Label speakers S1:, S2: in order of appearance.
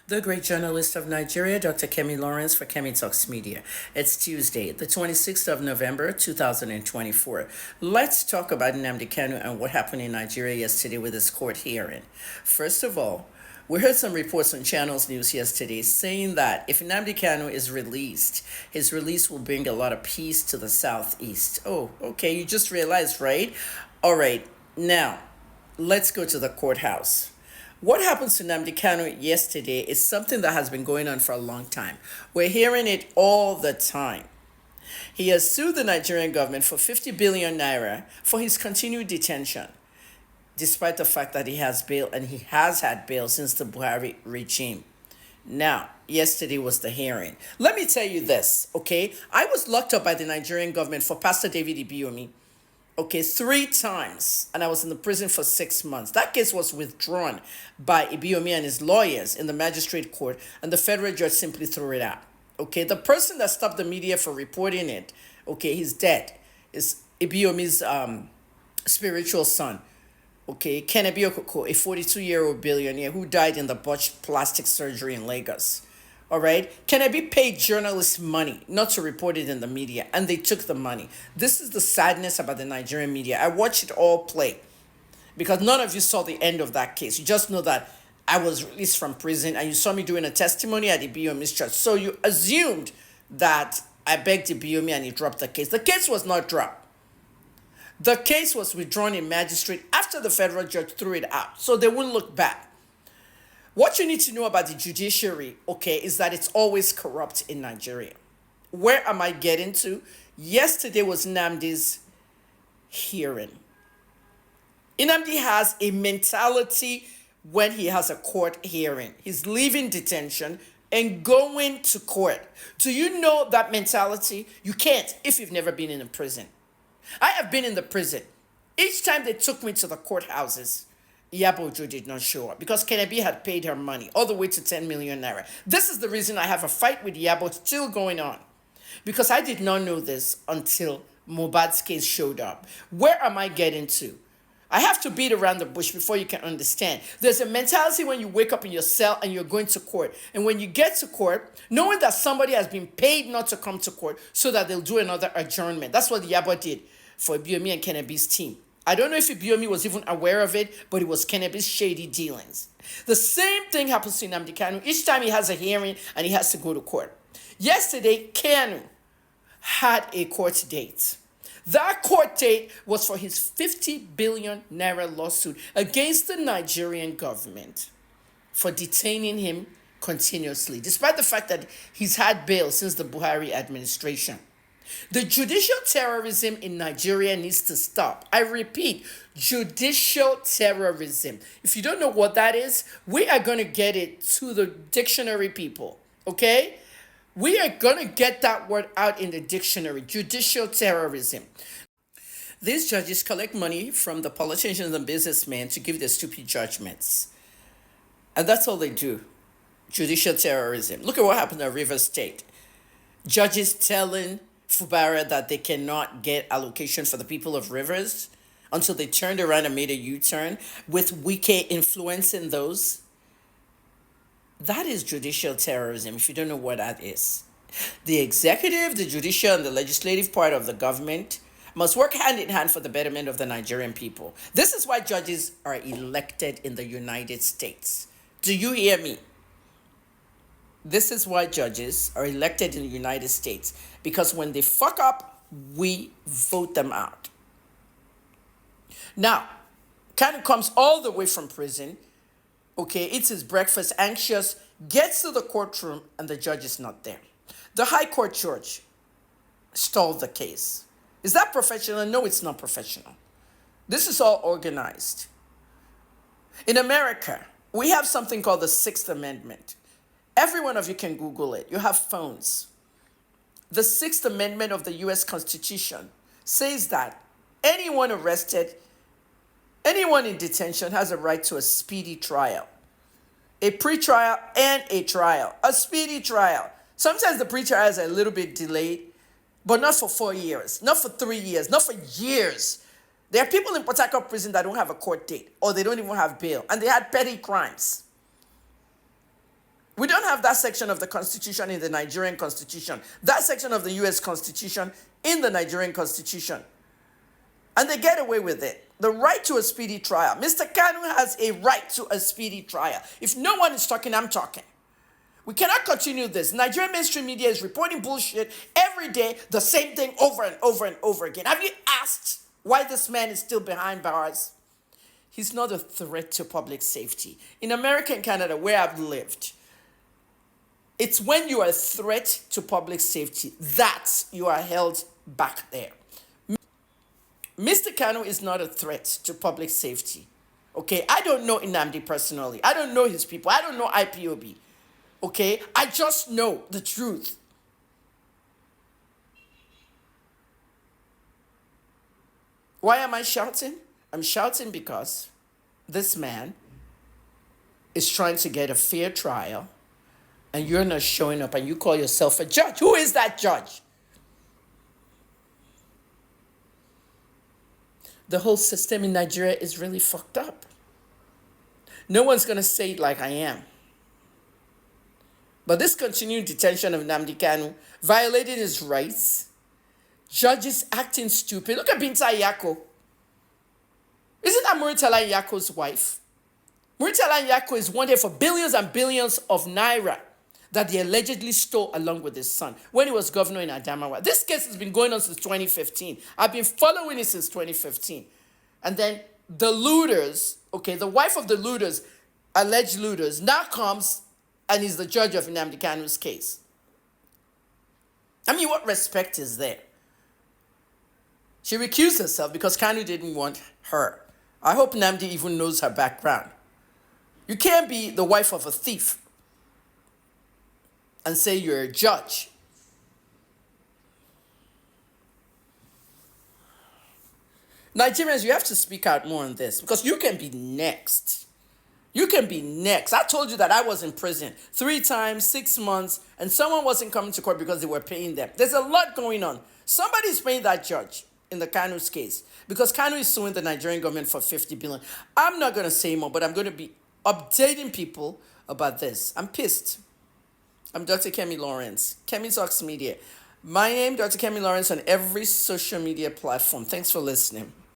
S1: The great journalist of Nigeria, Dr. Kemi Lawrence for Kemi Talks Media. It's Tuesday, the 26th of November, 2024. Let's talk about Nnamdi Kanu and what happened in Nigeria yesterday with his court hearing. First of all, we heard some reports on Channels News yesterday saying that if Nnamdi Kanu is released, his release will bring a lot of peace to the Southeast. Oh, okay, you just realized, right? All right, now let's go to the courthouse. What happened to Nnamdi Kanu yesterday is something that has been going on for a long time. We're hearing it all the time. He has sued the Nigerian government for 50 billion naira for his continued detention, despite the fact that he has bail and he has had bail since the Buhari regime. Now, yesterday was the hearing. Let me tell you this, okay? I was locked up by the Nigerian government for Pastor David Ibiyomi. Okay, 3 times, and I was in the prison for 6 months. That case was withdrawn by Ibiyomi and his lawyers in the magistrate court, and the federal judge simply threw it out. Okay, the person that stopped the media for reporting it, okay, he's dead. Is Ibiyomi's spiritual son, okay, Kennedy Okoko, a 42-year-old billionaire who died in the botched plastic surgery in Lagos. All right. Kennedy paid journalists money not to report it in the media, and they took the money. This is the sadness about the Nigerian media. I watched it all play because none of you saw the end of that case. You just know that I was released from prison and you saw me doing a testimony at the BOM's church. So you assumed that I begged the BOM and he dropped the case. The case was not dropped. The case was withdrawn in magistrate after the federal judge threw it out. So they wouldn't look back. What you need to know about the judiciary, okay, is that it's always corrupt in Nigeria. Where am I getting to? Yesterday was Nnamdi's hearing. Nnamdi has a mentality when he has a court hearing. He's leaving detention and going to court. Do you know that mentality? You can't if you've never been in a prison. I have been in the prison. Each time they took me to the courthouses, Yabojo did not show up because Kennedy had paid her money all the way to 10 million naira. This is the reason I have a fight with Yabo still going on, because I did not know this until Mohbad's case showed up. Where am I getting to? I have to beat around the bush before you can understand. There's a mentality when you wake up in your cell and you're going to court. And when you get to court, knowing that somebody has been paid not to come to court so that they'll do another adjournment. That's what Yabo did for Ibiyomi and Kennedy's team. I don't know if Ibiyomi was even aware of it, but it was Kennedy's shady dealings. The same thing happens to Nnamdi Kanu each time he has a hearing and he has to go to court. Yesterday, Kanu had a court date. That court date was for his 50 billion naira lawsuit against the Nigerian government for detaining him continuously, despite the fact that he's had bail since the Buhari administration. The judicial terrorism in Nigeria needs to stop. I repeat, judicial terrorism. If you don't know what that is, we are going to get it to the dictionary, people. Okay? We are going to get that word out in the dictionary. Judicial terrorism. These judges collect money from the politicians and businessmen to give their stupid judgments. And that's all they do. Judicial terrorism. Look at what happened at Rivers State. Judges telling Fubara that they cannot get allocation for the people of Rivers until they turned around and made a U-turn with Wike influencing those. That is judicial terrorism, if you don't know what that is. The executive, the judicial, and the legislative part of the government must work hand in hand for the betterment of the Nigerian people. This is why judges are elected in the United States. Do you hear me? This is why judges are elected in the United States, because when they fuck up, we vote them out. Now, Kanu comes all the way from prison, okay, eats his breakfast, anxious, gets to the courtroom, and the judge is not there. The High Court judge stalled the case. Is that professional? No, it's not professional. This is all organized. In America, we have something called the Sixth Amendment. Every one of you can Google it. You have phones. The Sixth Amendment of the U.S. Constitution says that anyone arrested, anyone in detention has a right to a speedy trial. A pre-trial and a trial. A speedy trial. Sometimes the pre-trial is a little bit delayed, but not for 4 years, not for 3 years, not for years. There are people in Port Harcourt prison that don't have a court date, or they don't even have bail, and they had petty crimes. have that section of the Constitution in the Nigerian Constitution, that section of the US Constitution in the Nigerian Constitution. And they get away with it. The right to a speedy trial. Mr. Kanu has a right to a speedy trial. If no one is talking, I'm talking. We cannot continue this. Nigerian mainstream media is reporting bullshit every day, the same thing over and over and over again. Have you asked why this man is still behind bars? He's not a threat to public safety. In America and Canada, where I've lived, it's when you are a threat to public safety that you are held back there. Mr. Kanu is not a threat to public safety. Okay, I don't know Nnamdi personally. I don't know his people. I don't know IPOB. Okay, I just know the truth. Why am I shouting? I'm shouting because this man is trying to get a fair trial and you're not showing up and you call yourself a judge. Who is that judge? The whole system in Nigeria is really fucked up. No one's going to say it like I am. But this continued detention of Nnamdi Kanu, violating his rights, judges acting stupid. Look at Binta Yako. Isn't that Muritala Yako's wife? Muritala Yako is wanted for billions and billions of naira that he allegedly stole along with his son when he was governor in Adamawa. This case has been going on since 2015. I've been following it since 2015. And then the looters, okay, the wife of the looters, alleged looters, now comes and is the judge of Nnamdi Kanu's case. I mean, what respect is there? She recused herself because Kanu didn't want her. I hope Nnamdi even knows her background. You can't be the wife of a thief and say you're a judge. Nigerians, you have to speak out more on this because you can be next. You can be next. I told you that I was in prison 3 times, 6 months, and someone wasn't coming to court because they were paying them. There's a lot going on. Somebody's paying that judge in the Kanu's case because Kanu is suing the Nigerian government for 50 billion. I'm not going to say more, but I'm going to be updating people about this. I'm pissed. I'm Dr. Kemi Lawrence, Kemi Talks Media. My name, Dr. Kemi Lawrence, on every social media platform. Thanks for listening.